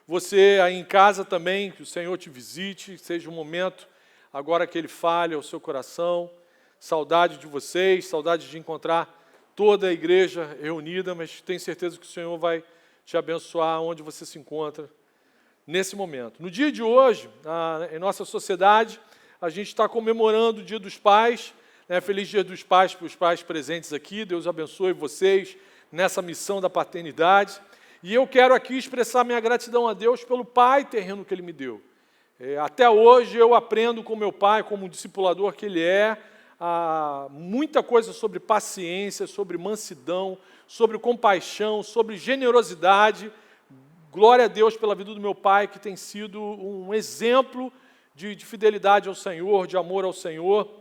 Você aí em casa também, que o Senhor te visite, seja um momento agora que Ele fale ao seu coração. Saudade de vocês, saudade de encontrar toda a igreja reunida, mas tenho certeza que o Senhor vai te abençoar onde você se encontra nesse momento. No dia de hoje, em nossa sociedade, a gente está comemorando o Dia dos Pais, né? Feliz Dia dos Pais para os pais presentes aqui. Deus abençoe vocês nessa missão da paternidade. E eu quero aqui expressar minha gratidão a Deus pelo pai terreno que Ele me deu. Até hoje eu aprendo com meu pai, como um discipulador que ele é, muita coisa sobre paciência, sobre mansidão, sobre compaixão, sobre generosidade. Glória a Deus pela vida do meu pai, que tem sido um exemplo de fidelidade ao Senhor, de amor ao Senhor.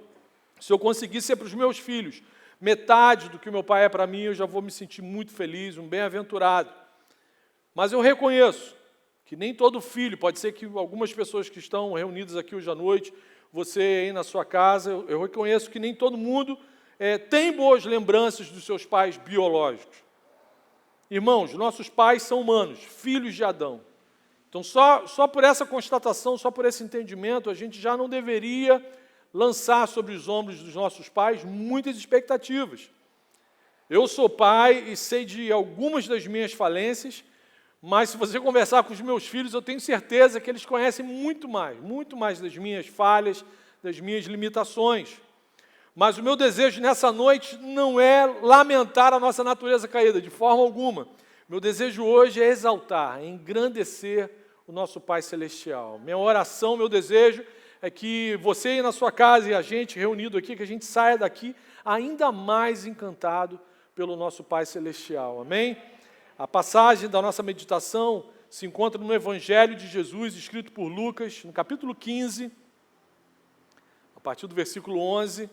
Se eu conseguir ser para os meus filhos metade do que o meu pai é para mim, eu já vou me sentir muito feliz, um bem-aventurado. Mas eu reconheço que nem todo filho, pode ser que algumas pessoas que estão reunidas aqui hoje à noite, você aí na sua casa, eu reconheço que nem todo mundo tem boas lembranças dos seus pais biológicos. Irmãos, nossos pais são humanos, filhos de Adão. Então, só por essa constatação, só por esse entendimento, a gente já não deveria lançar sobre os ombros dos nossos pais muitas expectativas. Eu sou pai e sei de algumas das minhas falências, mas se você conversar com os meus filhos, eu tenho certeza que eles conhecem muito mais das minhas falhas, das minhas limitações. Mas o meu desejo nessa noite não é lamentar a nossa natureza caída, de forma alguma. Meu desejo hoje é exaltar, é engrandecer o nosso Pai Celestial. Minha oração, meu desejo é que você aí na sua casa e a gente reunido aqui, que a gente saia daqui ainda mais encantado pelo nosso Pai Celestial. Amém? A passagem da nossa meditação se encontra no Evangelho de Jesus, escrito por Lucas, no capítulo 15, a partir do versículo 11,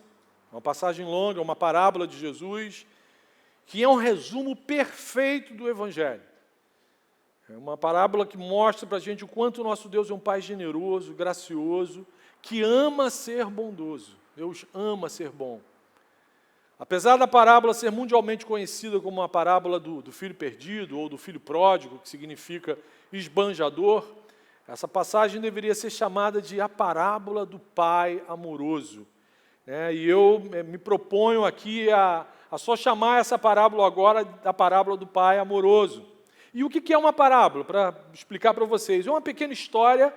uma passagem longa, uma parábola de Jesus, que é um resumo perfeito do Evangelho. É uma parábola que mostra para a gente o quanto o nosso Deus é um Pai generoso, gracioso, que ama ser bondoso. Deus ama ser bom. Apesar da parábola ser mundialmente conhecida como a parábola do filho perdido ou do filho pródigo, que significa esbanjador, essa passagem deveria ser chamada de a parábola do Pai amoroso. E eu me proponho aqui a só chamar essa parábola agora da parábola do Pai amoroso. E o que é uma parábola? Para explicar para vocês, é uma pequena história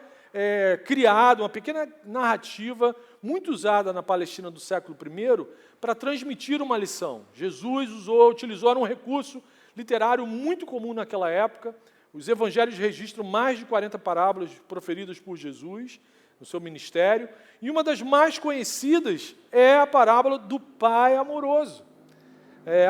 criada, uma pequena narrativa muito usada na Palestina do século I para transmitir uma lição. Jesus utilizou um recurso literário muito comum naquela época. Os evangelhos registram mais de 40 parábolas proferidas por Jesus no seu ministério, e uma das mais conhecidas é a parábola do Pai amoroso.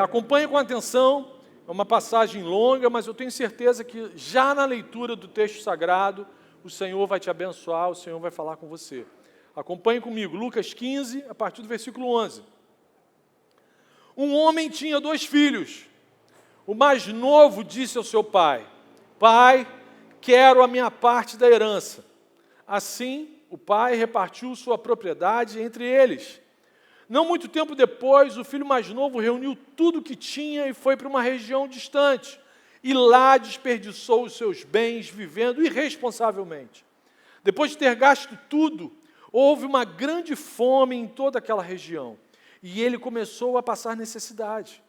Acompanhe com atenção, é uma passagem longa, mas eu tenho certeza que já na leitura do texto sagrado, o Senhor vai te abençoar, o Senhor vai falar com você. Acompanhe comigo, Lucas 15, a partir do versículo 11. Um homem tinha 2 filhos. O mais novo disse ao seu pai: Pai, quero a minha parte da herança. Assim, o pai repartiu sua propriedade entre eles. Não muito tempo depois, o filho mais novo reuniu tudo o que tinha e foi para uma região distante. E lá desperdiçou os seus bens vivendo irresponsavelmente. Depois de ter gasto tudo, houve uma grande fome em toda aquela região. E ele começou a passar necessidade.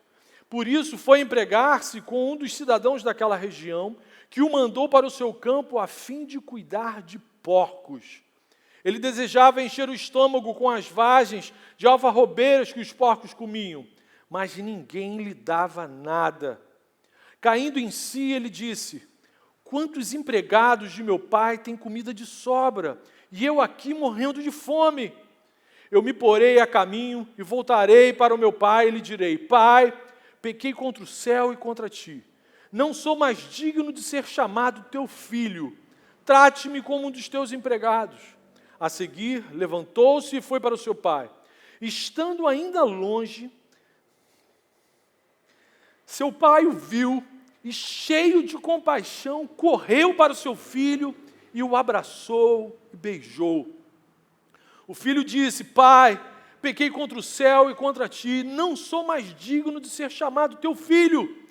Por isso, foi empregar-se com um dos cidadãos daquela região, que o mandou para o seu campo a fim de cuidar de porcos. Ele desejava encher o estômago com as vagens de alfarrobeiras que os porcos comiam, mas ninguém lhe dava nada. Caindo em si, ele disse: quantos empregados de meu pai têm comida de sobra, e eu aqui morrendo de fome? Eu me porei a caminho e voltarei para o meu pai e lhe direi: Pai, pequei contra o céu e contra ti. Não sou mais digno de ser chamado teu filho. Trate-me como um dos teus empregados. A seguir, levantou-se e foi para o seu pai. Estando ainda longe, seu pai o viu e, cheio de compaixão, correu para o seu filho e o abraçou e beijou. O filho disse: Pai, pequei contra o céu e contra ti, não sou mais digno de ser chamado teu filho.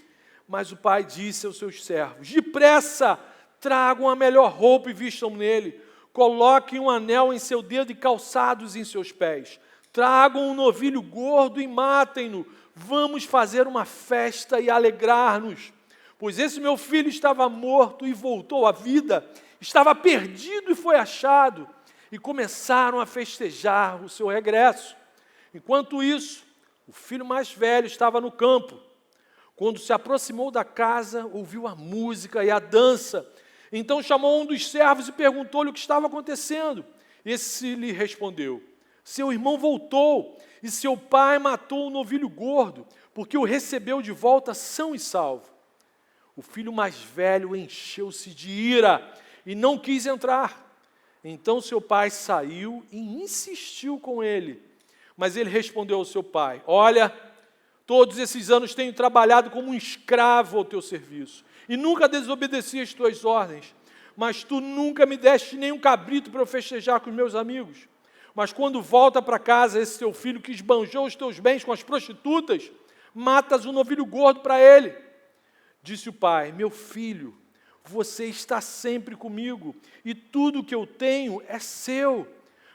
Mas o pai disse aos seus servos: depressa, Tragam a melhor roupa e vistam nele. Coloquem um anel em seu dedo e calçados em seus pés. Tragam um novilho gordo e matem-no. Vamos fazer uma festa e alegrar-nos. Pois esse meu filho estava morto e voltou à vida. Estava perdido e foi achado. E começaram a festejar o seu regresso. Enquanto isso, o filho mais velho estava no campo. Quando se aproximou da casa, ouviu a música e a dança. Então chamou um dos servos e perguntou-lhe o que estava acontecendo. Esse lhe respondeu: seu irmão voltou e seu pai matou o novilho gordo, porque o recebeu de volta são e salvo. O filho mais velho encheu-se de ira e não quis entrar. Então seu pai saiu e insistiu com ele. Mas ele respondeu ao seu pai: olha, todos esses anos tenho trabalhado como um escravo ao teu serviço e nunca desobedeci às tuas ordens. Mas tu nunca me deste nem um cabrito para eu festejar com os meus amigos. Mas quando volta para casa esse teu filho que esbanjou os teus bens com as prostitutas, matas um novilho gordo para ele. Disse o pai: meu filho, você está sempre comigo e tudo o que eu tenho é seu.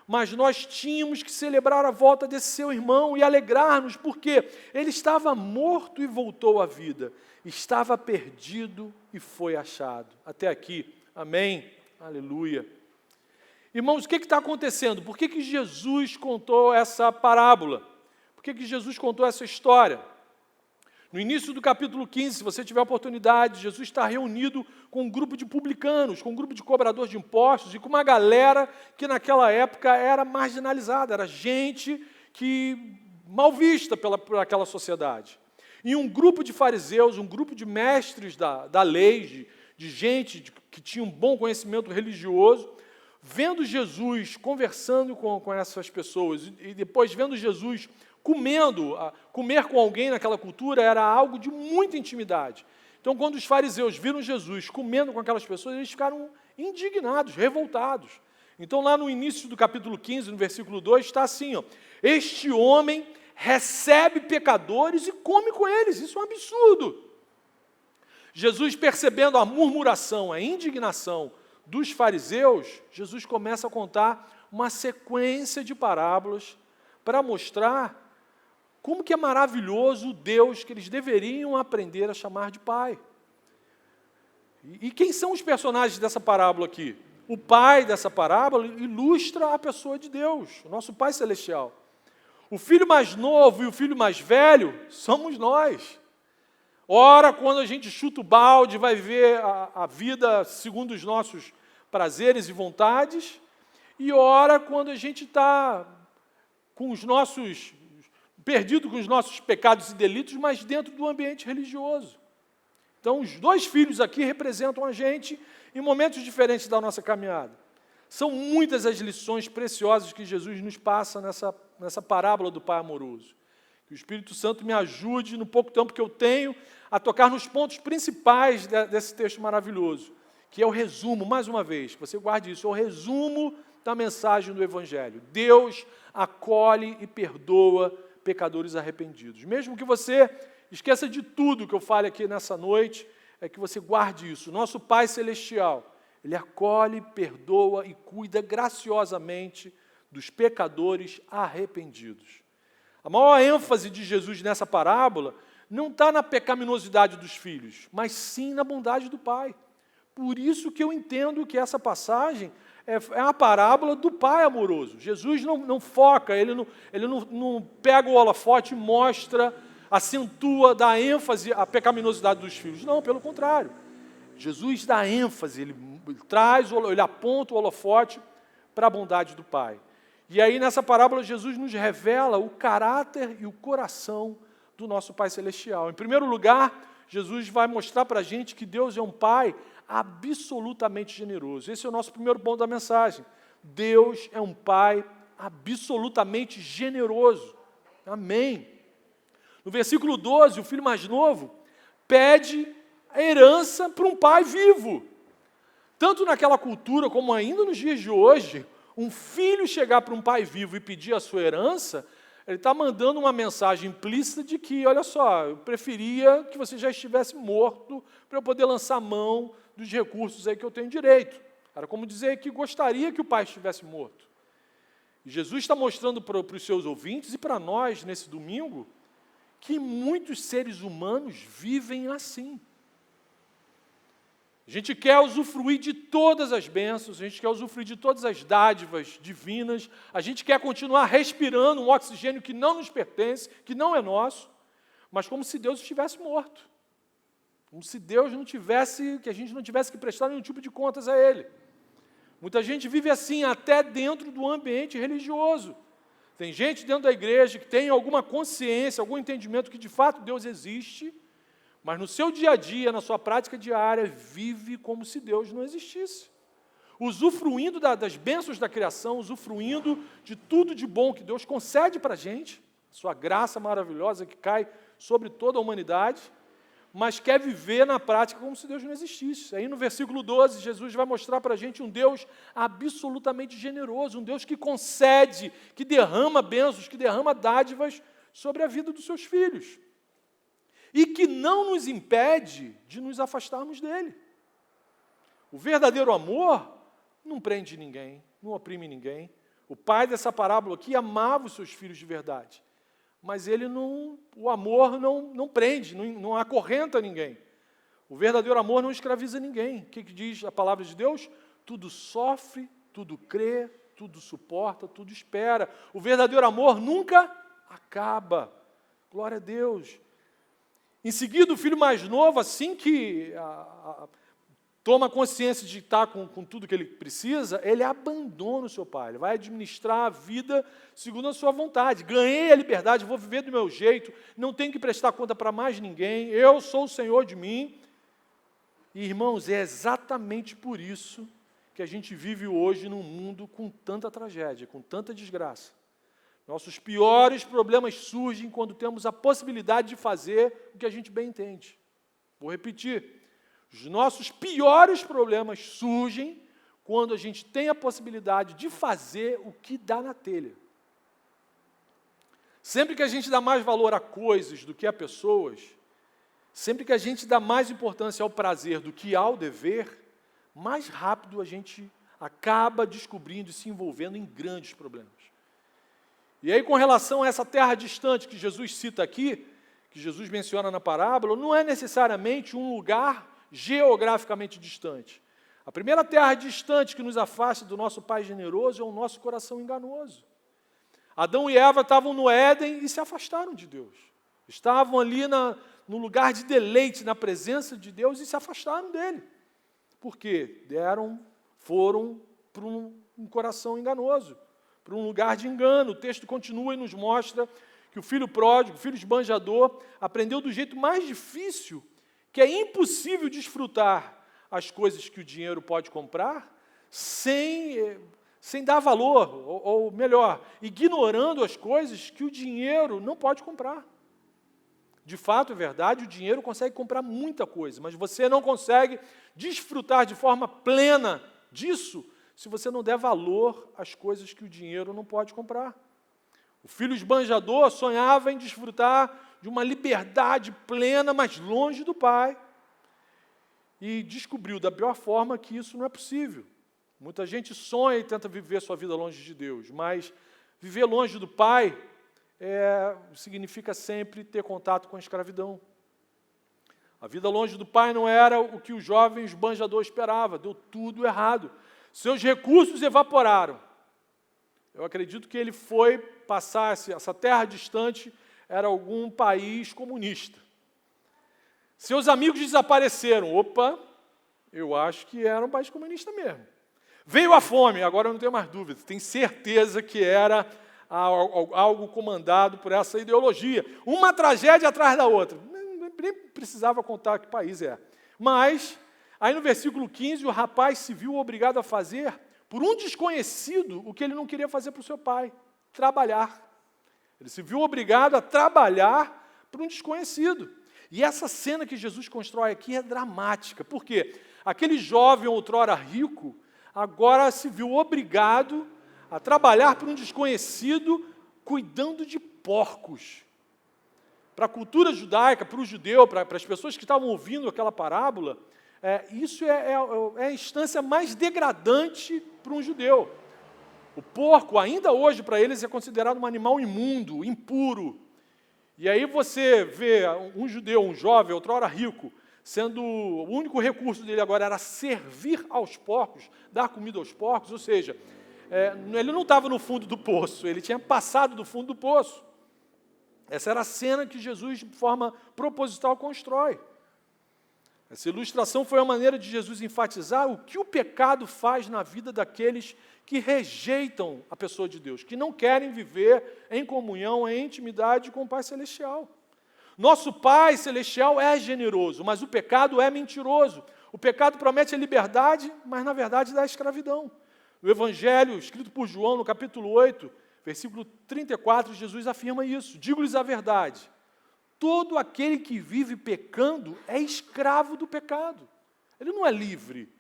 Mas nós tínhamos que celebrar a volta desse seu irmão e alegrar-nos, porque ele estava morto e voltou à vida. Estava perdido e foi achado. Até aqui. Amém? Aleluia. Irmãos, o que está acontecendo? Por que Jesus contou essa parábola? Por que Jesus contou essa história? No início do capítulo 15, se você tiver oportunidade, Jesus está reunido com um grupo de publicanos, com um grupo de cobradores de impostos e com uma galera que naquela época era marginalizada, era gente que mal vista por aquela sociedade. E um grupo de fariseus, um grupo de mestres da lei, de gente que tinha um bom conhecimento religioso, vendo Jesus conversando com essas pessoas e depois vendo Jesus comer com alguém naquela cultura era algo de muita intimidade. Então, quando os fariseus viram Jesus comendo com aquelas pessoas, eles ficaram indignados, revoltados. Então, lá no início do capítulo 15, no versículo 2, está assim, ó: este homem recebe pecadores e come com eles. Isso é um absurdo. Jesus, percebendo a murmuração, a indignação dos fariseus, Jesus começa a contar uma sequência de parábolas para mostrar como que é maravilhoso o Deus que eles deveriam aprender a chamar de Pai. E quem são os personagens dessa parábola aqui? O pai dessa parábola ilustra a pessoa de Deus, o nosso Pai Celestial. O filho mais novo e o filho mais velho somos nós. Ora, quando a gente chuta o balde, vai ver a vida segundo os nossos prazeres e vontades, e ora, quando a gente está com os nossos perdido com os nossos pecados e delitos, mas dentro do ambiente religioso. Então, os dois filhos aqui representam a gente em momentos diferentes da nossa caminhada. São muitas as lições preciosas que Jesus nos passa nessa parábola do Pai amoroso. Que o Espírito Santo me ajude, no pouco tempo que eu tenho, a tocar nos pontos principais desse texto maravilhoso, que é o resumo, mais uma vez, que você guarde isso, é o resumo da mensagem do Evangelho. Deus acolhe e perdoa pecadores arrependidos. Mesmo que você esqueça de tudo que eu fale aqui nessa noite, é que você guarde isso. Nosso Pai Celestial, Ele acolhe, perdoa e cuida graciosamente dos pecadores arrependidos. A maior ênfase de Jesus nessa parábola não está na pecaminosidade dos filhos, mas sim na bondade do Pai. Por isso que eu entendo que essa passagem é uma parábola do Pai amoroso. Jesus não foca, ele não pega o holofote e mostra, acentua, dá ênfase à pecaminosidade dos filhos. Não, pelo contrário. Jesus dá ênfase, ele aponta o holofote para a bondade do Pai. E aí, nessa parábola, Jesus nos revela o caráter e o coração do nosso Pai Celestial. Em primeiro lugar, Jesus vai mostrar para a gente que Deus é um Pai absolutamente generoso. Esse é o nosso primeiro ponto da mensagem. Deus é um Pai absolutamente generoso. Amém. No versículo 12, o filho mais novo pede a herança para um pai vivo. Tanto naquela cultura como ainda nos dias de hoje, um filho chegar para um pai vivo e pedir a sua herança, ele está mandando uma mensagem implícita de que, olha só, eu preferia que você já estivesse morto para eu poder lançar mão dos recursos aí que eu tenho direito. Era como dizer que gostaria que o pai estivesse morto. E Jesus está mostrando para os seus ouvintes e para nós, nesse domingo, que muitos seres humanos vivem assim. A gente quer usufruir de todas as bênçãos, a gente quer usufruir de todas as dádivas divinas, a gente quer continuar respirando um oxigênio que não nos pertence, que não é nosso, mas como se Deus estivesse morto. Como se Deus não tivesse, que a gente não tivesse que prestar nenhum tipo de contas a Ele. Muita gente vive assim, até dentro do ambiente religioso. Tem gente dentro da igreja que tem alguma consciência, algum entendimento que de fato Deus existe, mas no seu dia a dia, na sua prática diária, vive como se Deus não existisse. Usufruindo das bênçãos da criação, usufruindo de tudo de bom que Deus concede para a gente, sua graça maravilhosa que cai sobre toda a humanidade, mas quer viver na prática como se Deus não existisse. Aí no versículo 12, Jesus vai mostrar para a gente um Deus absolutamente generoso, um Deus que concede, que derrama bênçãos, que derrama dádivas sobre a vida dos seus filhos. E que não nos impede de nos afastarmos dele. O verdadeiro amor não prende ninguém, não oprime ninguém. O pai dessa parábola aqui amava os seus filhos de verdade. Mas o amor não prende, não acorrenta ninguém. O verdadeiro amor não escraviza ninguém. O que diz a palavra de Deus? Tudo sofre, tudo crê, tudo suporta, tudo espera. O verdadeiro amor nunca acaba. Glória a Deus. Em seguida, o filho mais novo, assim que toma consciência de estar com tudo que ele precisa, ele abandona o seu pai, ele vai administrar a vida segundo a sua vontade. Ganhei a liberdade, vou viver do meu jeito, não tenho que prestar conta para mais ninguém, eu sou o Senhor de mim. E, irmãos, é exatamente por isso que a gente vive hoje num mundo com tanta tragédia, com tanta desgraça. Nossos piores problemas surgem quando temos a possibilidade de fazer o que a gente bem entende. Vou repetir. Os nossos piores problemas surgem quando a gente tem a possibilidade de fazer o que dá na telha. Sempre que a gente dá mais valor a coisas do que a pessoas, sempre que a gente dá mais importância ao prazer do que ao dever, mais rápido a gente acaba descobrindo e se envolvendo em grandes problemas. E aí, com relação a essa terra distante que Jesus cita aqui, que Jesus menciona na parábola, não é necessariamente um lugar geograficamente distante. A primeira terra distante que nos afasta do nosso Pai generoso é o nosso coração enganoso. Adão e Eva estavam no Éden e se afastaram de Deus. Estavam ali no lugar de deleite, na presença de Deus, e se afastaram dele. Por quê? Foram para um coração enganoso, para um lugar de engano. O texto continua e nos mostra que o filho pródigo, o filho esbanjador, aprendeu do jeito mais difícil, que é impossível desfrutar as coisas que o dinheiro pode comprar sem dar valor, ou melhor, ignorando as coisas que o dinheiro não pode comprar. De fato, é verdade, o dinheiro consegue comprar muita coisa, mas você não consegue desfrutar de forma plena disso se você não der valor às coisas que o dinheiro não pode comprar. O filho esbanjador sonhava em desfrutar de uma liberdade plena, mas longe do pai. E descobriu da pior forma que isso não é possível. Muita gente sonha e tenta viver sua vida longe de Deus, mas viver longe do pai significa sempre ter contato com a escravidão. A vida longe do pai não era o que o jovem esbanjador esperava, deu tudo errado. Seus recursos evaporaram. Eu acredito que ele foi passar essa terra distante, era algum país comunista. Seus amigos desapareceram. Opa, eu acho que era um país comunista mesmo. Veio a fome, agora eu não tenho mais dúvida, tenho certeza que era algo comandado por essa ideologia. Uma tragédia atrás da outra. Nem precisava contar que país é. Mas, aí no versículo 15, o rapaz se viu obrigado a fazer, por um desconhecido, o que ele não queria fazer para o seu pai, trabalhar. Ele se viu obrigado a trabalhar para um desconhecido. E essa cena que Jesus constrói aqui é dramática. Por quê? Aquele jovem outrora rico, agora se viu obrigado a trabalhar para um desconhecido, cuidando de porcos. Para a cultura judaica, para o judeu, para as pessoas que estavam ouvindo aquela parábola, Isso é a instância mais degradante para um judeu. O porco, ainda hoje, para eles, é considerado um animal imundo, impuro. E aí você vê um judeu, um jovem, outrora rico, sendo o único recurso dele agora era servir aos porcos, dar comida aos porcos, ou seja, ele não estava no fundo do poço, ele tinha passado do fundo do poço. Essa era a cena que Jesus, de forma proposital, constrói. Essa ilustração foi a maneira de Jesus enfatizar o que o pecado faz na vida daqueles que rejeitam a pessoa de Deus, que não querem viver em comunhão, em intimidade com o Pai Celestial. Nosso Pai Celestial é generoso, mas o pecado é mentiroso. O pecado promete a liberdade, mas na verdade dá a escravidão. No Evangelho, escrito por João, no capítulo 8, versículo 34, Jesus afirma isso: digo-lhes a verdade, todo aquele que vive pecando é escravo do pecado. Ele não é livre.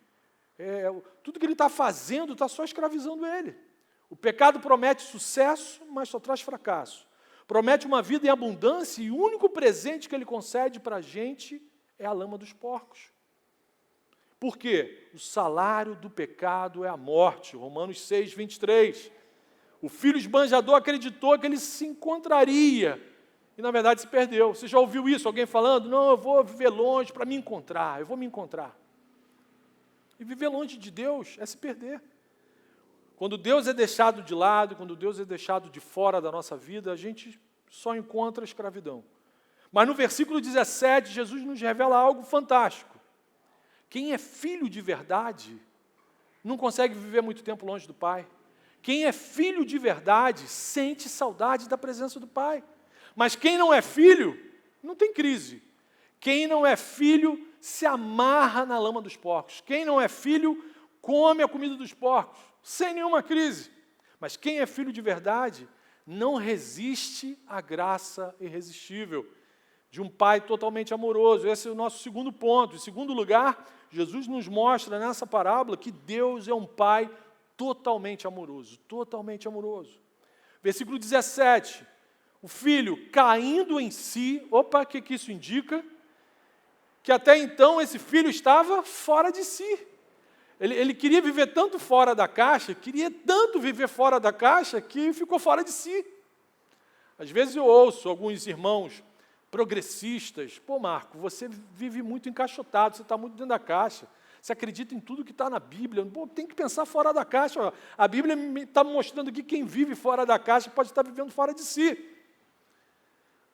Tudo que ele está fazendo está só escravizando ele. O pecado promete sucesso, mas só traz fracasso. Promete uma vida em abundância e o único presente que ele concede para a gente é a lama dos porcos. Por quê? O salário do pecado é a morte. Romanos 6, 23. O filho esbanjador acreditou que ele se encontraria e, na verdade, se perdeu. Você já ouviu isso? Alguém falando? Não, eu vou viver longe para me encontrar, eu vou me encontrar. E viver longe de Deus é se perder. Quando Deus é deixado de lado, quando Deus é deixado de fora da nossa vida, a gente só encontra a escravidão. Mas no versículo 17, Jesus nos revela algo fantástico. Quem é filho de verdade não consegue viver muito tempo longe do Pai. Quem é filho de verdade sente saudade da presença do Pai. Mas quem não é filho, não tem crise. Quem não é filho se amarra na lama dos porcos. Quem não é filho come a comida dos porcos, sem nenhuma crise. Mas quem é filho de verdade não resiste à graça irresistível de um Pai totalmente amoroso. Esse é o nosso segundo ponto. Em segundo lugar, Jesus nos mostra nessa parábola que Deus é um Pai totalmente amoroso, totalmente amoroso. Versículo 17, o filho caindo em si, opa, o que isso indica? Que até então esse filho estava fora de si. Ele queria viver tanto fora da caixa, queria tanto viver fora da caixa, que ficou fora de si. Às vezes eu ouço alguns irmãos progressistas, pô Marco, você vive muito encaixotado, você está muito dentro da caixa, você acredita em tudo que está na Bíblia, pô, tem que pensar fora da caixa. A Bíblia está mostrando que quem vive fora da caixa pode estar vivendo fora de si.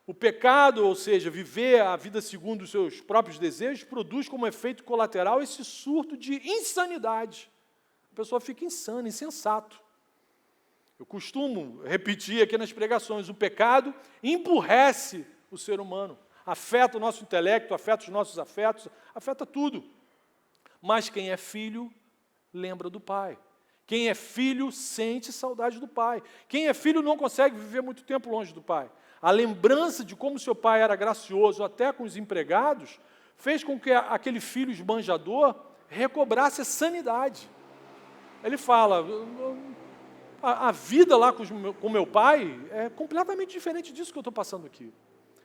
O pecado, ou seja, viver a vida segundo os seus próprios desejos, produz como efeito colateral esse surto de insanidade. A pessoa fica insana, insensato. Eu costumo repetir aqui nas pregações, o pecado emburrece o ser humano, afeta o nosso intelecto, afeta os nossos afetos, afeta tudo. Mas quem é filho, lembra do Pai. Quem é filho, sente saudade do Pai. Quem é filho não consegue viver muito tempo longe do Pai. A lembrança de como seu pai era gracioso até com os empregados fez com que aquele filho esbanjador recobrasse a sanidade. Ele fala, a vida lá com meu pai é completamente diferente disso que eu estou passando aqui.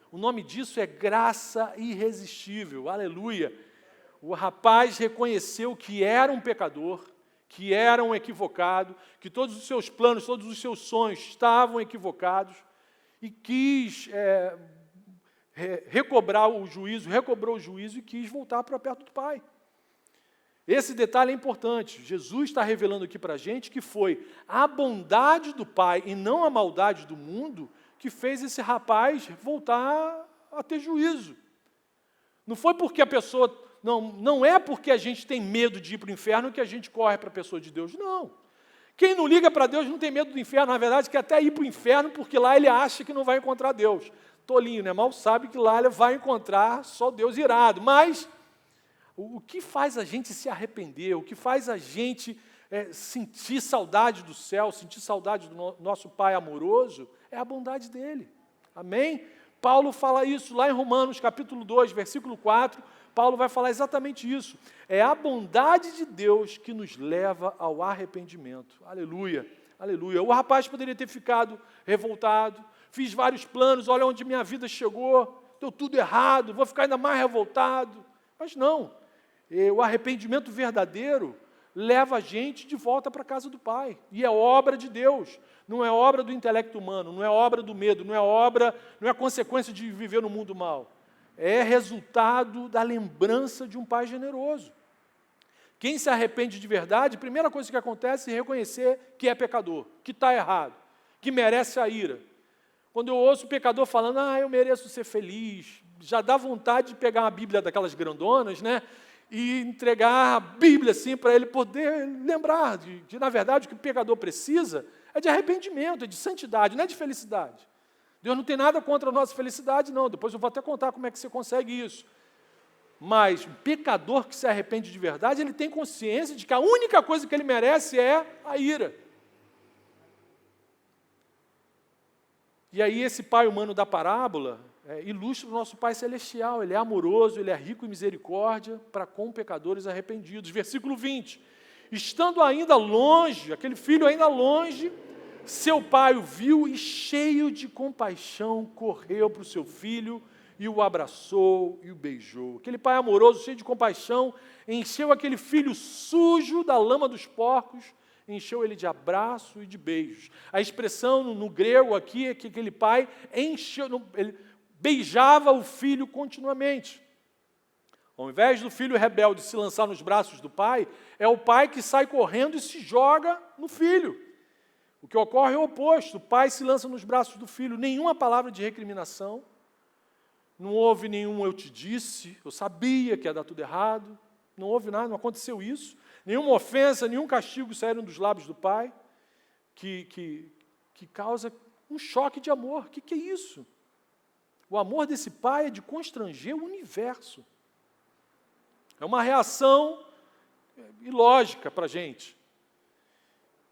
O nome disso é graça irresistível, aleluia. O rapaz reconheceu que era um pecador, que era um equivocado, que todos os seus planos, todos os seus sonhos estavam equivocados, e quis recobrou o juízo e quis voltar para perto do Pai. Esse detalhe é importante. Jesus está revelando aqui para a gente que foi a bondade do Pai e não a maldade do mundo que fez esse rapaz voltar a ter juízo. Não foi porque a pessoa... Não é porque a gente tem medo de ir para o inferno que a gente corre para a pessoa de Deus, não. Quem não liga para Deus não tem medo do inferno, na verdade, quer até ir para o inferno, porque lá ele acha que não vai encontrar Deus. Tolinho, né? Mal sabe que lá ele vai encontrar só Deus irado. Mas o que faz a gente se arrepender, o que faz a gente sentir saudade do céu, sentir saudade do nosso Pai amoroso, é a bondade dele. Amém? Paulo fala isso lá em Romanos, capítulo 2, versículo 4, Paulo vai falar exatamente isso. É a bondade de Deus que nos leva ao arrependimento. Aleluia, aleluia. O rapaz poderia ter ficado revoltado, fiz vários planos, olha onde minha vida chegou, deu tudo errado, vou ficar ainda mais revoltado. Mas não, O arrependimento verdadeiro leva a gente de volta para a casa do Pai. E é obra de Deus, não é obra do intelecto humano, não é obra do medo, não é consequência de viver no mundo mal. É resultado da lembrança de um Pai generoso. Quem se arrepende de verdade, a primeira coisa que acontece é reconhecer que é pecador, que está errado, que merece a ira. Quando eu ouço o pecador falando, eu mereço ser feliz, já dá vontade de pegar uma Bíblia daquelas grandonas, né? E entregar a Bíblia assim para ele poder lembrar de, na verdade, o que o pecador precisa é de arrependimento, é de santidade, não é de felicidade. Deus não tem nada contra a nossa felicidade, não. Depois eu vou até contar como é que você consegue isso. Mas o pecador que se arrepende de verdade, ele tem consciência de que a única coisa que ele merece é a ira. E aí esse pai humano da parábola ilustra o nosso Pai Celestial. Ele é amoroso, ele é rico em misericórdia para com pecadores arrependidos. Versículo 20. Estando ainda longe, aquele filho ainda longe, seu pai o viu e, cheio de compaixão, correu para o seu filho e o abraçou e o beijou. Aquele pai amoroso, cheio de compaixão, encheu aquele filho sujo da lama dos porcos, encheu ele de abraço e de beijos. A expressão no grego aqui é que aquele pai ele beijava o filho continuamente. Ao invés do filho rebelde se lançar nos braços do pai, é o pai que sai correndo e se joga no filho. O que ocorre é o oposto. O pai se lança nos braços do filho. Nenhuma palavra de recriminação. Não houve nenhum eu te disse, eu sabia que ia dar tudo errado. Não houve nada, não aconteceu isso. Nenhuma ofensa, nenhum castigo saíram dos lábios do pai que causa um choque de amor. O que é isso? O amor desse pai é de constranger o universo. É uma reação ilógica para a gente.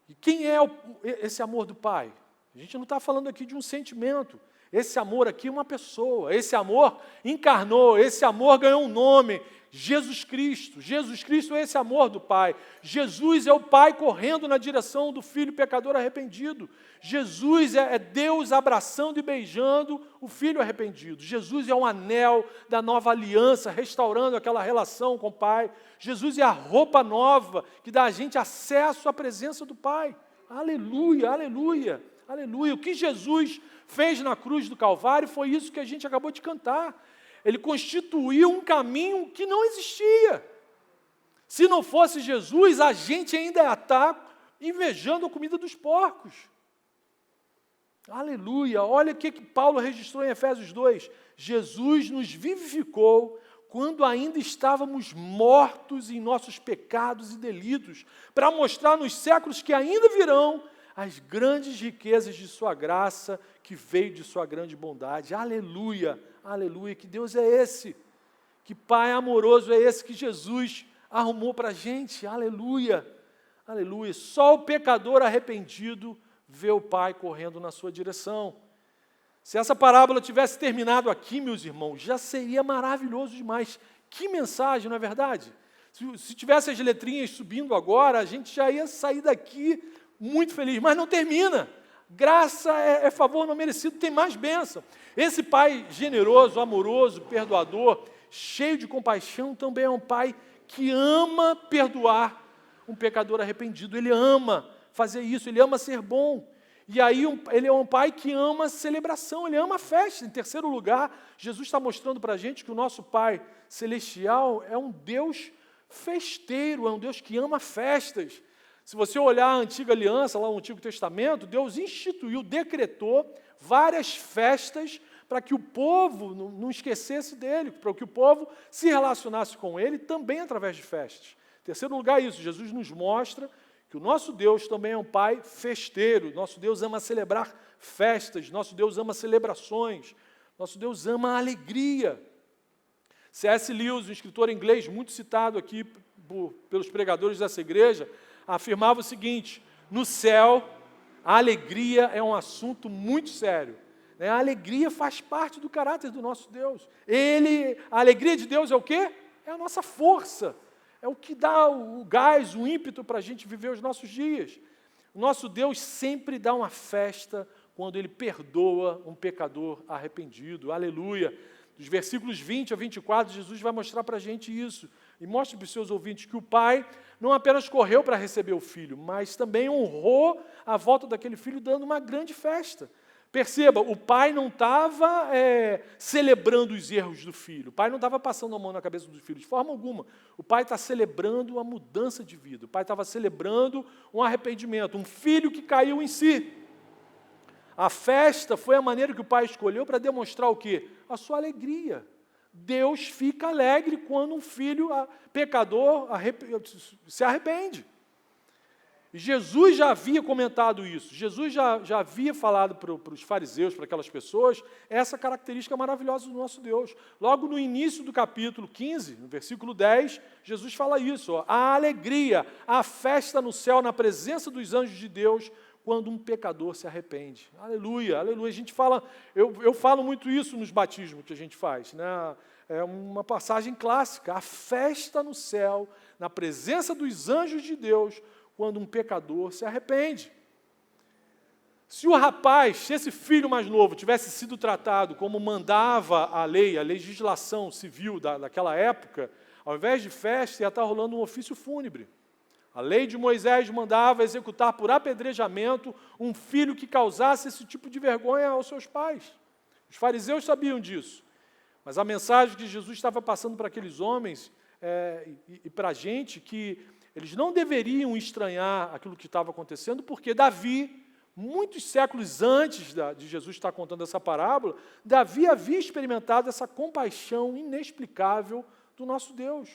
E quem é esse amor do pai? A gente não está falando aqui de um sentimento. Esse amor aqui é uma pessoa. Esse amor encarnou, esse amor ganhou um nome. Jesus Cristo. Jesus Cristo é esse amor do Pai. Jesus é o Pai correndo na direção do filho pecador arrependido. Jesus é Deus abraçando e beijando o filho arrependido. Jesus é um anel da nova aliança, restaurando aquela relação com o Pai. Jesus é a roupa nova que dá a gente acesso à presença do Pai. Aleluia, aleluia, aleluia. O que Jesus fez na cruz do Calvário foi isso que a gente acabou de cantar. Ele constituiu um caminho que não existia. Se não fosse Jesus, a gente ainda ia estar invejando a comida dos porcos. Aleluia! Olha o que Paulo registrou em Efésios 2. Jesus nos vivificou quando ainda estávamos mortos em nossos pecados e delitos, para mostrar nos séculos que ainda virão as grandes riquezas de sua graça, que veio de sua grande bondade. Aleluia, aleluia, que Deus é esse, que Pai amoroso é esse que Jesus arrumou para a gente. Aleluia, aleluia. Só o pecador arrependido vê o Pai correndo na sua direção. Se essa parábola tivesse terminado aqui, meus irmãos, já seria maravilhoso demais. Que mensagem, não é verdade? Se tivesse as letrinhas subindo agora, a gente já ia sair daqui muito feliz, mas não termina. Graça é favor não merecido, tem mais bênção. Esse Pai generoso, amoroso, perdoador, cheio de compaixão, também é um Pai que ama perdoar um pecador arrependido. Ele ama fazer isso, ele ama ser bom. E aí ele é um Pai que ama celebração, ele ama festa. Em terceiro lugar, Jesus está mostrando para a gente que o nosso Pai celestial é um Deus festeiro, é um Deus que ama festas. Se você olhar a antiga aliança, lá no Antigo Testamento, Deus instituiu, decretou várias festas para que o povo não esquecesse dele, para que o povo se relacionasse com ele também através de festas. Em terceiro lugar, isso, Jesus nos mostra que o nosso Deus também é um Pai festeiro, nosso Deus ama celebrar festas, nosso Deus ama celebrações, nosso Deus ama a alegria. C.S. Lewis, um escritor inglês muito citado aqui pelos pregadores dessa igreja, afirmava o seguinte: no céu, a alegria é um assunto muito sério. A alegria faz parte do caráter do nosso Deus. A alegria de Deus é o quê? É a nossa força. É o que dá o gás, o ímpeto para a gente viver os nossos dias. O nosso Deus sempre dá uma festa quando Ele perdoa um pecador arrependido. Aleluia! Dos versículos 20 a 24, Jesus vai mostrar para a gente isso. e mostre para os seus ouvintes que o pai não apenas correu para receber o filho, mas também honrou a volta daquele filho dando uma grande festa. Perceba, o pai não estava celebrando os erros do filho, o pai não estava passando a mão na cabeça do filho, de forma alguma. O pai está celebrando a mudança de vida, o pai estava celebrando um arrependimento, um filho que caiu em si. A festa foi a maneira que o pai escolheu para demonstrar o quê? A sua alegria. Deus fica alegre quando um filho pecador se arrepende. E Jesus já havia comentado isso, Jesus já havia falado para os fariseus, para aquelas pessoas, essa característica maravilhosa do nosso Deus. Logo no início do capítulo 15, no versículo 10, Jesus fala isso, ó, a alegria, a festa no céu, na presença dos anjos de Deus, quando um pecador se arrepende. Aleluia, aleluia. A gente fala, eu falo muito isso nos batismos que a gente faz, né? É uma passagem clássica, a festa no céu, na presença dos anjos de Deus, quando um pecador se arrepende. Se o rapaz, se esse filho mais novo tivesse sido tratado como mandava a lei, a legislação civil daquela época, ao invés de festa, ia estar rolando um ofício fúnebre. A lei de Moisés mandava executar por apedrejamento um filho que causasse esse tipo de vergonha aos seus pais. Os fariseus sabiam disso. Mas a mensagem que Jesus estava passando para aqueles homens e para a gente, que eles não deveriam estranhar aquilo que estava acontecendo, porque Davi, muitos séculos antes de Jesus estar contando essa parábola, Davi havia experimentado essa compaixão inexplicável do nosso Deus.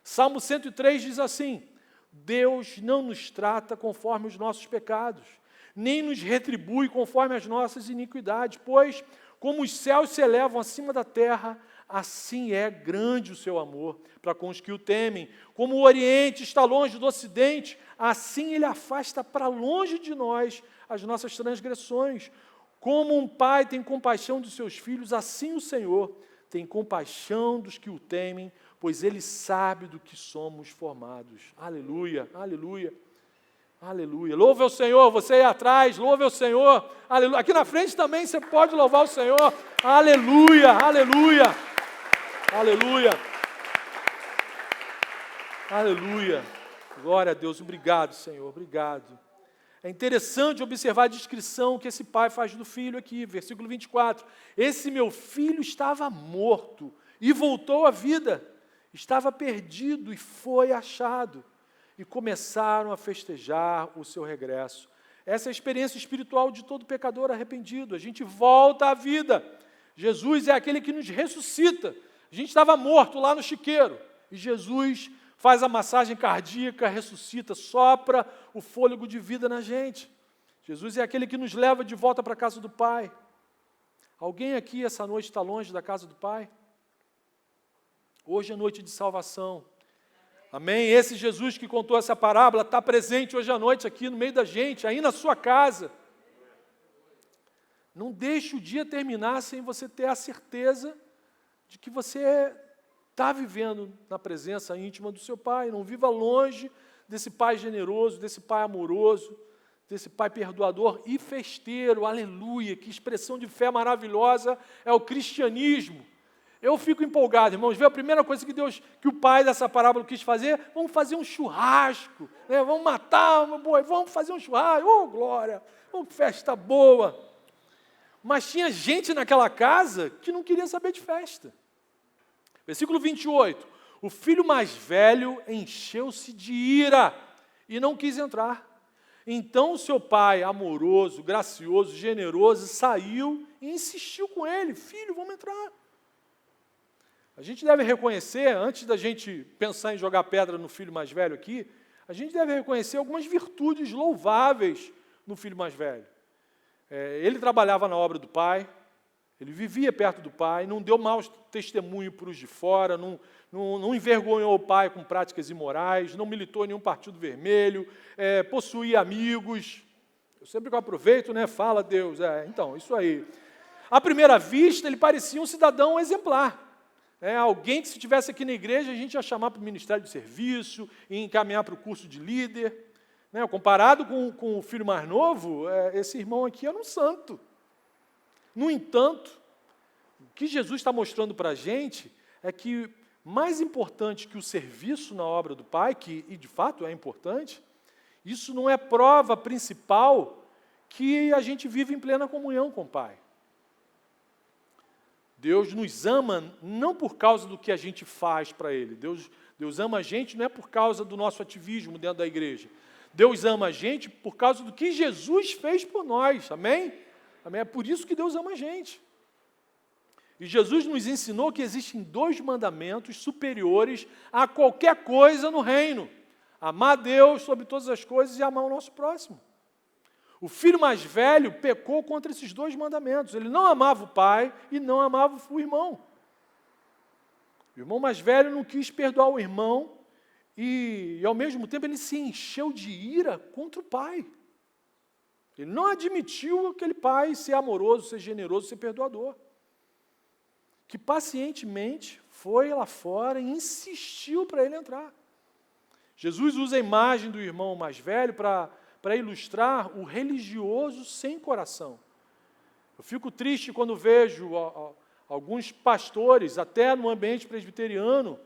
Salmo 103 diz assim, Deus não nos trata conforme os nossos pecados, nem nos retribui conforme as nossas iniquidades, pois, como os céus se elevam acima da terra, assim é grande o seu amor para com os que o temem. Como o Oriente está longe do Ocidente, assim Ele afasta para longe de nós as nossas transgressões. Como um pai tem compaixão dos seus filhos, assim o Senhor tem compaixão dos que o temem, pois Ele sabe do que somos formados. Aleluia, aleluia, aleluia. Louve ao Senhor, você aí atrás, louve ao Senhor. Aleluia. Aqui na frente também você pode louvar o Senhor. Aleluia, aleluia. Aleluia. Aleluia. Glória a Deus. Obrigado, Senhor. Obrigado. É interessante observar a descrição que esse pai faz do filho aqui, versículo 24. Esse meu filho estava morto e voltou à vida. Estava perdido e foi achado. E começaram a festejar o seu regresso. Essa é a experiência espiritual de todo pecador arrependido. A gente volta à vida. Jesus é aquele que nos ressuscita. A gente estava morto lá no chiqueiro, e Jesus faz a massagem cardíaca, ressuscita, sopra o fôlego de vida na gente. Jesus é aquele que nos leva de volta para a casa do Pai. Alguém aqui essa noite está longe da casa do Pai? Hoje é noite de salvação. Amém? Esse Jesus que contou essa parábola está presente hoje à noite aqui no meio da gente, aí na sua casa. Não deixe o dia terminar sem você ter a certeza de que você está vivendo na presença íntima do seu Pai. Não viva longe desse Pai generoso, desse Pai amoroso, desse Pai perdoador e festeiro. Aleluia! Que expressão de fé maravilhosa é o cristianismo. Eu fico empolgado, irmãos. Vê a primeira coisa que o pai dessa parábola quis fazer? Vamos fazer um churrasco, né? Vamos matar uma boi, vamos fazer um churrasco. Oh, glória! Uma festa boa. Mas tinha gente naquela casa que não queria saber de festa. Versículo 28. O filho mais velho encheu-se de ira e não quis entrar. Então o seu pai, amoroso, gracioso, generoso, saiu e insistiu com ele. Filho, vamos entrar. A gente deve reconhecer, antes da gente pensar em jogar pedra no filho mais velho aqui, a gente deve reconhecer algumas virtudes louváveis no filho mais velho. Ele trabalhava na obra do pai, ele vivia perto do pai, não deu mau testemunho para os de fora, não envergonhou o pai com práticas imorais, não militou em nenhum partido vermelho, possuía amigos. Eu sempre que eu aproveito, né, fala Deus, então, isso aí. À primeira vista, ele parecia um cidadão exemplar. Alguém que, se estivesse aqui na igreja, a gente ia chamar para o ministério de serviço, e encaminhar para o curso de líder. Comparado com o filho mais novo, esse irmão aqui era um santo. No entanto, o que Jesus está mostrando para a gente é que mais importante que o serviço na obra do Pai, que e de fato é importante, isso não é prova principal que a gente vive em plena comunhão com o Pai. Deus nos ama não por causa do que a gente faz para Ele. Deus ama a gente não é por causa do nosso ativismo dentro da igreja. Deus ama a gente por causa do que Jesus fez por nós. Amém? Amém? É por isso que Deus ama a gente. E Jesus nos ensinou que existem 2 mandamentos superiores a qualquer coisa no reino. Amar a Deus sobre todas as coisas e amar o nosso próximo. O filho mais velho pecou contra esses 2 mandamentos. Ele não amava o pai e não amava o irmão. O irmão mais velho não quis perdoar o irmão e ao mesmo tempo, ele se encheu de ira contra o pai. Ele não admitiu aquele pai ser amoroso, ser generoso, ser perdoador. Que pacientemente foi lá fora e insistiu para ele entrar. Jesus usa a imagem do irmão mais velho para ilustrar o religioso sem coração. Eu fico triste quando vejo alguns pastores, até no ambiente presbiteriano,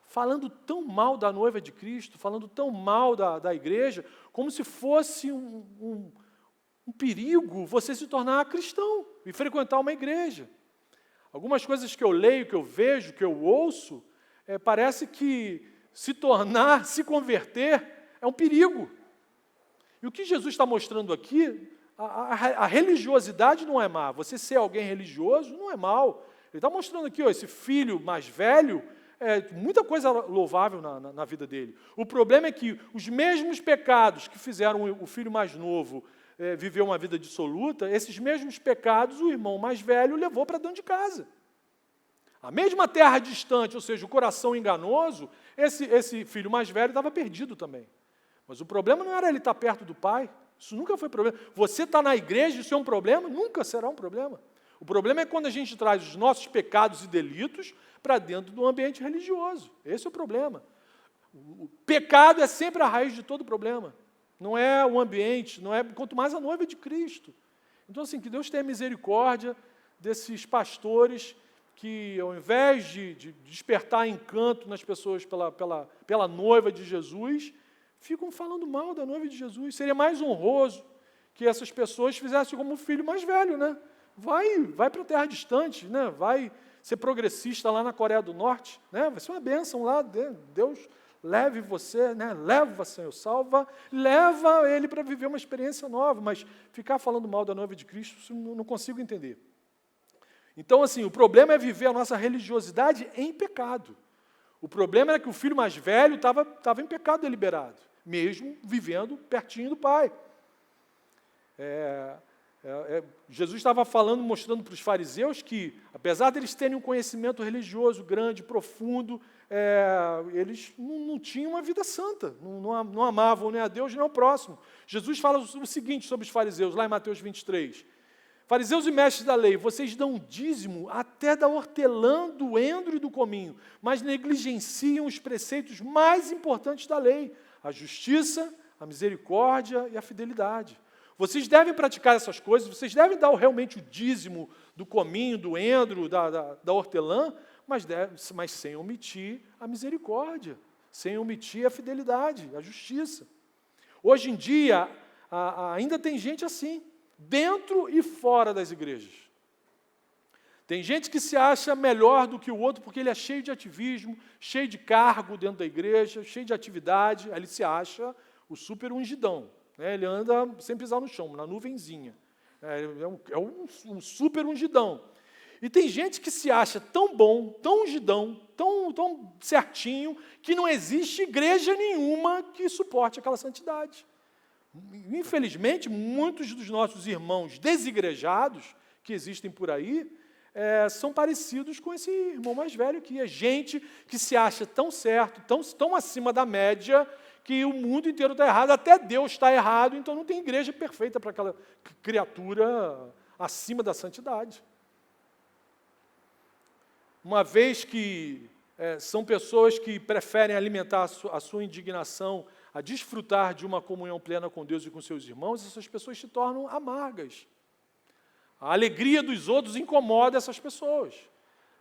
falando tão mal da noiva de Cristo, falando tão mal da igreja, como se fosse um perigo você se tornar cristão e frequentar uma igreja. Algumas coisas que eu leio, que eu vejo, que eu ouço, parece que se converter, é um perigo. E o que Jesus está mostrando aqui, a religiosidade não é má. Você ser alguém religioso não é mal. Ele está mostrando aqui, esse filho mais velho, muita coisa louvável na vida dele. O problema é que os mesmos pecados que fizeram o filho mais novo viver uma vida dissoluta, esses mesmos pecados o irmão mais velho levou para dentro de casa. A mesma terra distante, ou seja, o coração enganoso, esse filho mais velho estava perdido também. Mas o problema não era ele estar perto do pai, isso nunca foi problema. Você está na igreja, isso é um problema? Nunca será um problema. O problema é quando a gente traz os nossos pecados e delitos para dentro do ambiente religioso. Esse é o problema. O pecado é sempre a raiz de todo problema. Não é o ambiente, quanto mais a noiva de Cristo. Então, assim, que Deus tenha misericórdia desses pastores que, ao invés de despertar encanto nas pessoas pela noiva de Jesus, ficam falando mal da noiva de Jesus. Seria mais honroso que essas pessoas fizessem como o filho mais velho, né? Vai para a terra distante, né? Vai ser progressista lá na Coreia do Norte, né? Vai ser uma bênção lá, Deus leve você, né? Leva, Senhor, salva, leva ele para viver uma experiência nova, mas ficar falando mal da noiva de Cristo, isso não consigo entender. Então, assim, o problema é viver a nossa religiosidade em pecado. O problema era que o filho mais velho estava em pecado deliberado, mesmo vivendo pertinho do pai. Jesus estava falando, mostrando para os fariseus que, apesar deles terem um conhecimento religioso grande, profundo, eles não tinham uma vida santa, não amavam nem a Deus nem ao próximo. Jesus fala o seguinte sobre os fariseus, lá em Mateus 23. Fariseus e mestres da lei, vocês dão dízimo até da hortelã, do endro e do cominho, mas negligenciam os preceitos mais importantes da lei, a justiça, a misericórdia e a fidelidade. Vocês devem praticar essas coisas, vocês devem dar realmente o dízimo do cominho, do endro, da hortelã, mas sem omitir a misericórdia, sem omitir a fidelidade, a justiça. Hoje em dia, ainda tem gente assim, dentro e fora das igrejas. Tem gente que se acha melhor do que o outro porque ele é cheio de ativismo, cheio de cargo dentro da igreja, cheio de atividade, aí ele se acha o super ungidão. Ele anda sem pisar no chão, na nuvenzinha. É um super ungidão. E tem gente que se acha tão bom, tão ungidão, tão certinho, que não existe igreja nenhuma que suporte aquela santidade. Infelizmente, muitos dos nossos irmãos desigrejados, que existem por aí, são parecidos com esse irmão mais velho aqui. É gente que se acha tão certo, tão acima da média, que o mundo inteiro está errado, até Deus está errado, então não tem igreja perfeita para aquela criatura acima da santidade. Uma vez que são pessoas que preferem alimentar a sua indignação a desfrutar de uma comunhão plena com Deus e com seus irmãos, essas pessoas se tornam amargas. A alegria dos outros incomoda essas pessoas.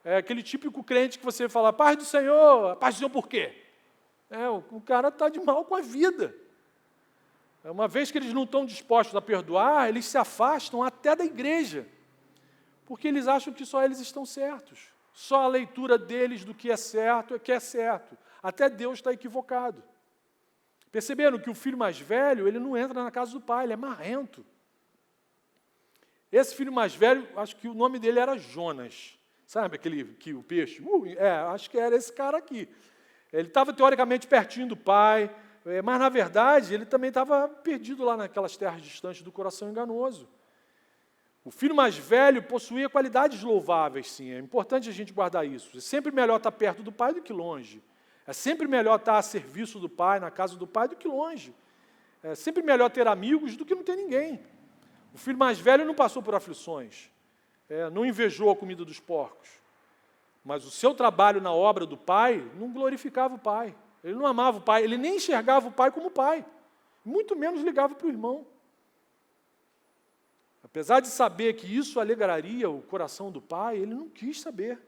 É aquele típico crente que você fala, paz do Senhor por quê? O cara está de mal com a vida. Uma vez que eles não estão dispostos a perdoar, eles se afastam até da igreja, porque eles acham que só eles estão certos. Só a leitura deles do que é certo. Até Deus está equivocado. Perceberam que o filho mais velho, ele não entra na casa do pai, ele é marrento. Esse filho mais velho, acho que o nome dele era Jonas. Sabe aquele que o peixe? Acho que era esse cara aqui. Ele estava teoricamente pertinho do pai, mas na verdade ele também estava perdido lá naquelas terras distantes do coração enganoso. O filho mais velho possuía qualidades louváveis, sim. É importante a gente guardar isso. É sempre melhor estar perto do pai do que longe. É sempre melhor estar a serviço do pai, na casa do pai, do que longe. É sempre melhor ter amigos do que não ter ninguém. O filho mais velho não passou por aflições, não invejou a comida dos porcos. Mas o seu trabalho na obra do pai não glorificava o pai. Ele não amava o pai, ele nem enxergava o pai como pai. Muito menos ligava para o irmão. Apesar de saber que isso alegraria o coração do pai, ele não quis saber.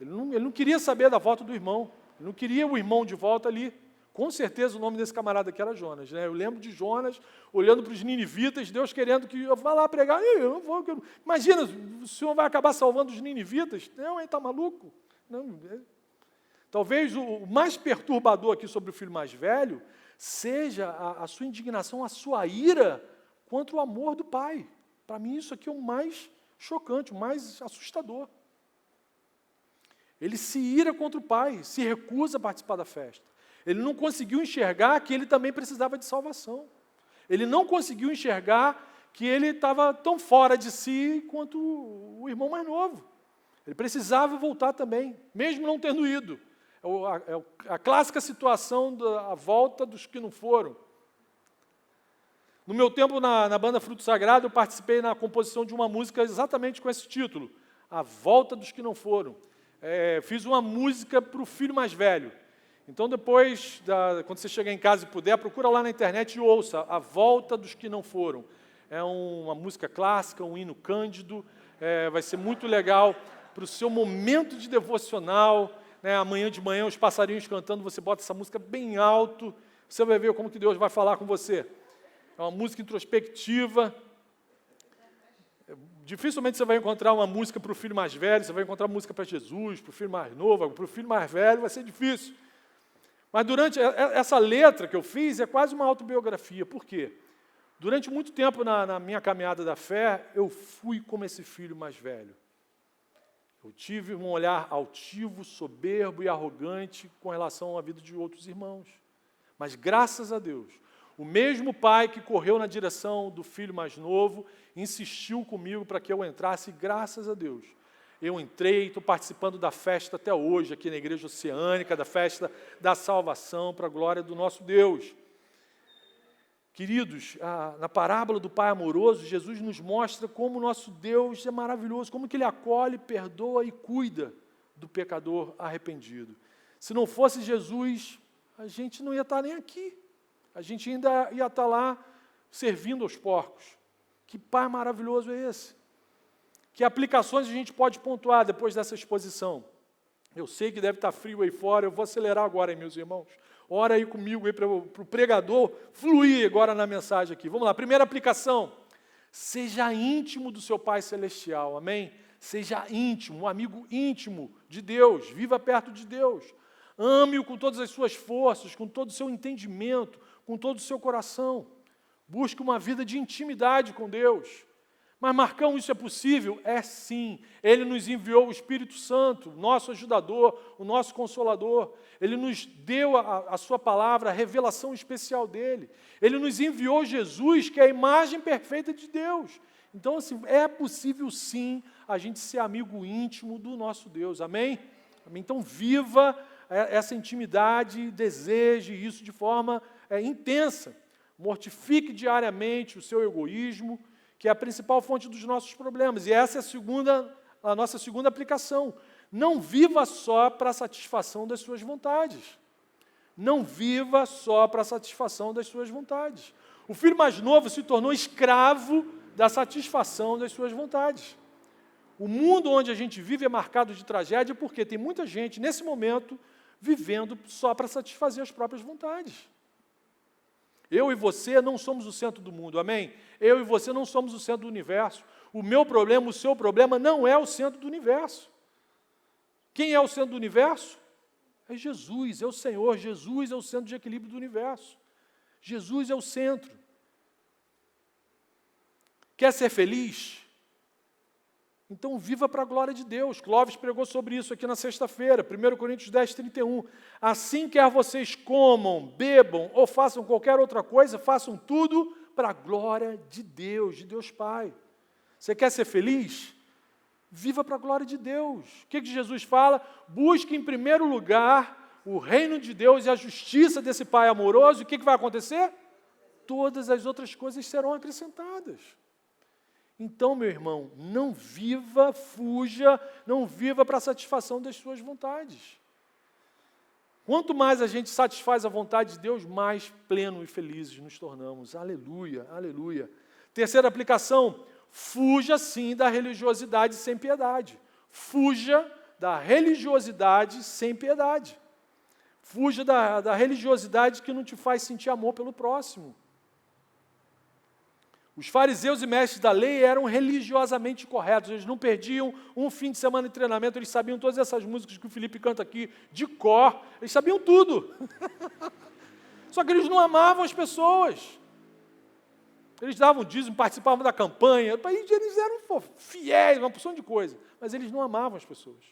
Ele não queria saber da volta do irmão. Ele não queria o irmão de volta ali. Com certeza o nome desse camarada aqui era Jonas. Né? Eu lembro de Jonas olhando para os ninivitas, Deus querendo que eu vá lá pregar. Eu não vou. Imagina, o Senhor vai acabar salvando os ninivitas? Não, ele está maluco. Não. Talvez o mais perturbador aqui sobre o filho mais velho seja a sua indignação, a sua ira contra o amor do pai. Para mim isso aqui é o mais chocante, o mais assustador. Ele se ira contra o pai, se recusa a participar da festa. Ele não conseguiu enxergar que ele também precisava de salvação. Ele não conseguiu enxergar que ele estava tão fora de si quanto o irmão mais novo. Ele precisava voltar também, mesmo não tendo ido. A clássica situação da volta dos que não foram. No meu tempo na banda Fruto Sagrado, eu participei na composição de uma música exatamente com esse título, A Volta dos que Não Foram. Fiz uma música para o filho mais velho. Então depois, quando você chegar em casa e puder, procura lá na internet e ouça A Volta dos que Não Foram. É uma música clássica, um hino cândido, vai ser muito legal para o seu momento de devocional, né? Amanhã de manhã os passarinhos cantando, você bota essa música bem alto, você vai ver como que Deus vai falar com você. É uma música introspectiva. Dificilmente você vai encontrar uma música para o filho mais velho, você vai encontrar música para Jesus, para o filho mais novo, para o filho mais velho, vai ser difícil. Mas durante essa letra que eu fiz, é quase uma autobiografia. Por quê? Durante muito tempo na minha caminhada da fé, eu fui como esse filho mais velho. Eu tive um olhar altivo, soberbo e arrogante com relação à vida de outros irmãos. Mas graças a Deus, o mesmo pai que correu na direção do filho mais novo, insistiu comigo para que eu entrasse, e graças a Deus, eu entrei, estou participando da festa até hoje, aqui na Igreja Oceânica, da festa da salvação, para a glória do nosso Deus. Queridos, na parábola do Pai amoroso, Jesus nos mostra como o nosso Deus é maravilhoso, como que Ele acolhe, perdoa e cuida do pecador arrependido. Se não fosse Jesus, a gente não ia estar nem aqui. A gente ainda ia estar lá servindo aos porcos. Que Pai maravilhoso é esse? Que aplicações a gente pode pontuar depois dessa exposição? Eu sei que deve estar frio aí fora, eu vou acelerar agora, hein, meus irmãos. Ora aí comigo aí para o pregador fluir agora na mensagem aqui. Vamos lá, primeira aplicação. Seja íntimo do seu Pai Celestial, amém? Seja íntimo, um amigo íntimo de Deus, viva perto de Deus. Ame-o com todas as suas forças, com todo o seu entendimento, com todo o seu coração. Busque uma vida de intimidade com Deus. Mas, Marcão, isso é possível? É sim. Ele nos enviou o Espírito Santo, o nosso ajudador, o nosso consolador. Ele nos deu a sua palavra, a revelação especial dele. Ele nos enviou Jesus, que é a imagem perfeita de Deus. Então, assim, é possível sim a gente ser amigo íntimo do nosso Deus. Amém? Então, viva essa intimidade, deseje isso de forma intensa. Mortifique diariamente o seu egoísmo, que é a principal fonte dos nossos problemas. E essa é a nossa segunda aplicação. Não viva só para a satisfação das suas vontades. Não viva só para a satisfação das suas vontades. O filho mais novo se tornou escravo da satisfação das suas vontades. O mundo onde a gente vive é marcado de tragédia porque tem muita gente, nesse momento, vivendo só para satisfazer as próprias vontades. Eu e você não somos o centro do mundo, amém? Eu e você não somos o centro do universo. O meu problema, o seu problema não é o centro do universo. Quem é o centro do universo? É Jesus, é o Senhor. Jesus é o centro de equilíbrio do universo. Jesus é o centro. Quer ser feliz? Então viva para a glória de Deus. Clóvis pregou sobre isso aqui na sexta-feira, 1 Coríntios 10, 31. Assim quer vocês comam, bebam ou façam qualquer outra coisa, façam tudo para a glória de Deus Pai. Você quer ser feliz? Viva para a glória de Deus. O que Jesus fala? Busque em primeiro lugar o reino de Deus e a justiça desse Pai amoroso. E o que vai acontecer? Todas as outras coisas serão acrescentadas. Então, meu irmão, não viva, fuja, não viva para a satisfação das suas vontades. Quanto mais a gente satisfaz a vontade de Deus, mais pleno e felizes nos tornamos. Aleluia, aleluia. Terceira aplicação, fuja sim da religiosidade sem piedade. Fuja da religiosidade sem piedade. Fuja da religiosidade que não te faz sentir amor pelo próximo. Os fariseus e mestres da lei eram religiosamente corretos, eles não perdiam um fim de semana de treinamento, eles sabiam todas essas músicas que o Felipe canta aqui de cor, eles sabiam tudo. Só que eles não amavam as pessoas. Eles davam dízimo, participavam da campanha, eles eram fiéis, uma porção de coisa, mas eles não amavam as pessoas.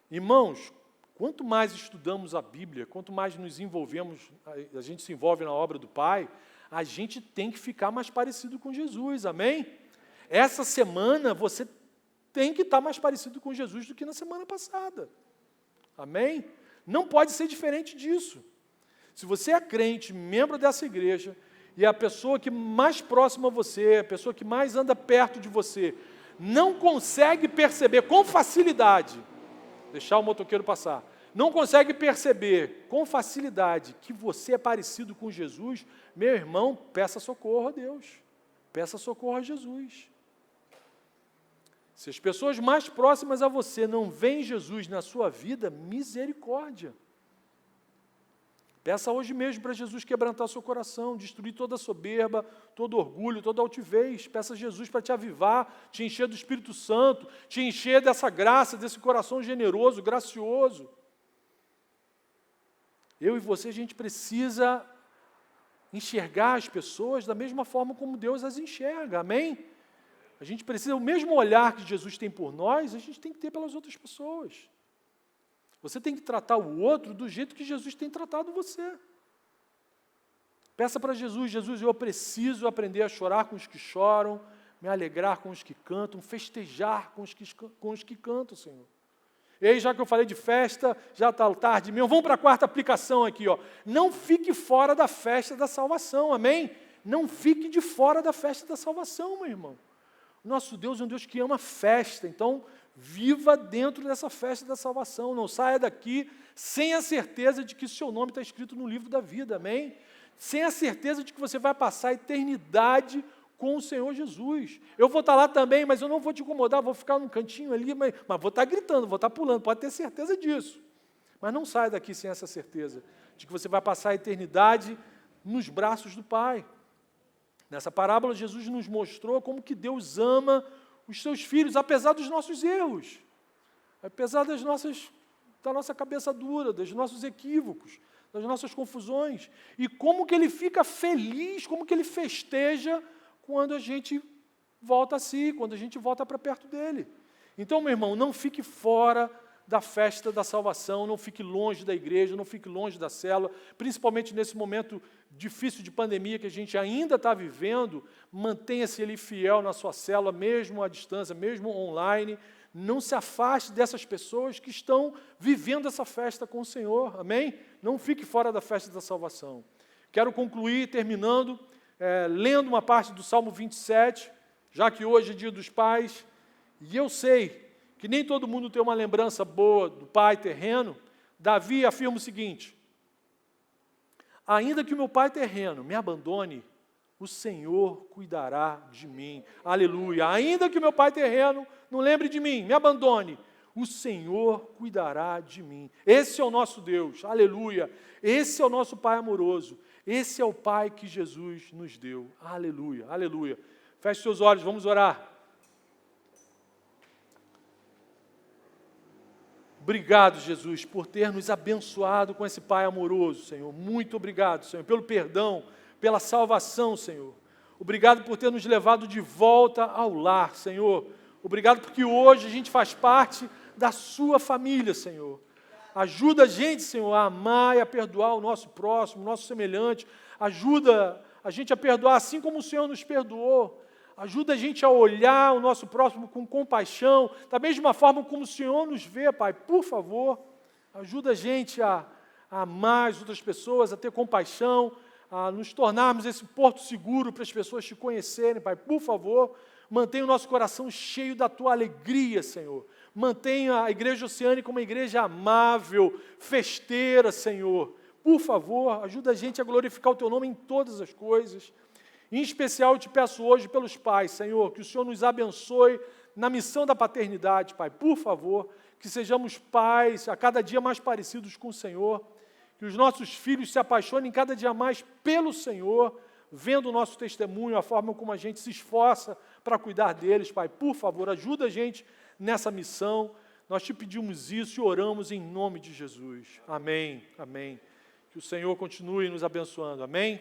Irmãos, quanto mais estudamos a Bíblia, quanto mais nos envolvemos, a gente se envolve na obra do Pai, a gente tem que ficar mais parecido com Jesus, amém? Essa semana você tem que estar mais parecido com Jesus do que na semana passada, amém? Não pode ser diferente disso. Se você é crente, membro dessa igreja, e a pessoa que mais próxima a você, a pessoa que mais anda perto de você, não consegue perceber com facilidade, deixar o motoqueiro passar, não consegue perceber com facilidade que você é parecido com Jesus, meu irmão, peça socorro a Deus, peça socorro a Jesus. Se as pessoas mais próximas a você não veem Jesus na sua vida, misericórdia. Peça hoje mesmo para Jesus quebrantar seu coração, destruir toda a soberba, todo orgulho, toda a altivez. Peça a Jesus para te avivar, te encher do Espírito Santo, te encher dessa graça, desse coração generoso, gracioso. Eu e você, a gente precisa enxergar as pessoas da mesma forma como Deus as enxerga, amém? A gente precisa, o mesmo olhar que Jesus tem por nós, a gente tem que ter pelas outras pessoas. Você tem que tratar o outro do jeito que Jesus tem tratado você. Peça para Jesus, Jesus, eu preciso aprender a chorar com os que choram, me alegrar com os que cantam, festejar com os que cantam, Senhor. E aí, já que eu falei de festa, já está tarde mesmo, vamos para a quarta aplicação aqui, ó. Não fique fora da festa da salvação, amém? Não fique de fora da festa da salvação, meu irmão. Nosso Deus é um Deus que ama festa, então viva dentro dessa festa da salvação, não saia daqui sem a certeza de que seu nome está escrito no livro da vida, amém? Sem a certeza de que você vai passar a eternidade com o Senhor Jesus. Eu vou estar lá também, mas eu não vou te incomodar, vou ficar num cantinho ali, mas vou estar gritando, vou estar pulando, pode ter certeza disso. Mas não saia daqui sem essa certeza de que você vai passar a eternidade nos braços do Pai. Nessa parábola, Jesus nos mostrou como que Deus ama os seus filhos, apesar dos nossos erros, apesar da nossa cabeça dura, dos nossos equívocos, das nossas confusões, e como que Ele fica feliz, como que Ele festeja quando a gente volta a si, quando a gente volta para perto dEle. Então, meu irmão, não fique fora da festa da salvação, não fique longe da igreja, não fique longe da célula, principalmente nesse momento difícil de pandemia que a gente ainda está vivendo, mantenha-se ali fiel na sua célula, mesmo à distância, mesmo online, não se afaste dessas pessoas que estão vivendo essa festa com o Senhor, amém? Não fique fora da festa da salvação. Quero concluir, terminando, lendo uma parte do Salmo 27, já que hoje é dia dos pais, e eu sei que nem todo mundo tem uma lembrança boa do pai terreno. Davi afirma o seguinte: ainda que o meu pai terreno me abandone, o Senhor cuidará de mim. Aleluia. Ainda que o meu pai terreno não lembre de mim, me abandone, o Senhor cuidará de mim. Esse é o nosso Deus. Aleluia. Esse é o nosso Pai amoroso. Esse é o Pai que Jesus nos deu. Aleluia. Aleluia. Feche seus olhos, vamos orar. Obrigado, Jesus, por ter nos abençoado com esse Pai amoroso, Senhor. Muito obrigado, Senhor, pelo perdão, pela salvação, Senhor. Obrigado por ter nos levado de volta ao lar, Senhor. Obrigado porque hoje a gente faz parte da sua família, Senhor. Ajuda a gente, Senhor, a amar e a perdoar o nosso próximo, o nosso semelhante. Ajuda a gente a perdoar assim como o Senhor nos perdoou. Ajuda a gente a olhar o nosso próximo com compaixão, da mesma forma como o Senhor nos vê, Pai. Por favor, ajuda a gente a amar as outras pessoas, a ter compaixão, a nos tornarmos esse porto seguro para as pessoas te conhecerem, Pai. Por favor, mantenha o nosso coração cheio da Tua alegria, Senhor. Mantenha a Igreja Oceânica uma igreja amável, festeira, Senhor. Por favor, ajuda a gente a glorificar o Teu nome em todas as coisas. Em especial, eu te peço hoje pelos pais, Senhor, que o Senhor nos abençoe na missão da paternidade, Pai. Por favor, que sejamos pais a cada dia mais parecidos com o Senhor, que os nossos filhos se apaixonem cada dia mais pelo Senhor, vendo o nosso testemunho, a forma como a gente se esforça para cuidar deles, Pai. Por favor, ajuda a gente nessa missão. Nós te pedimos isso e oramos em nome de Jesus. Amém, amém. Que o Senhor continue nos abençoando. Amém.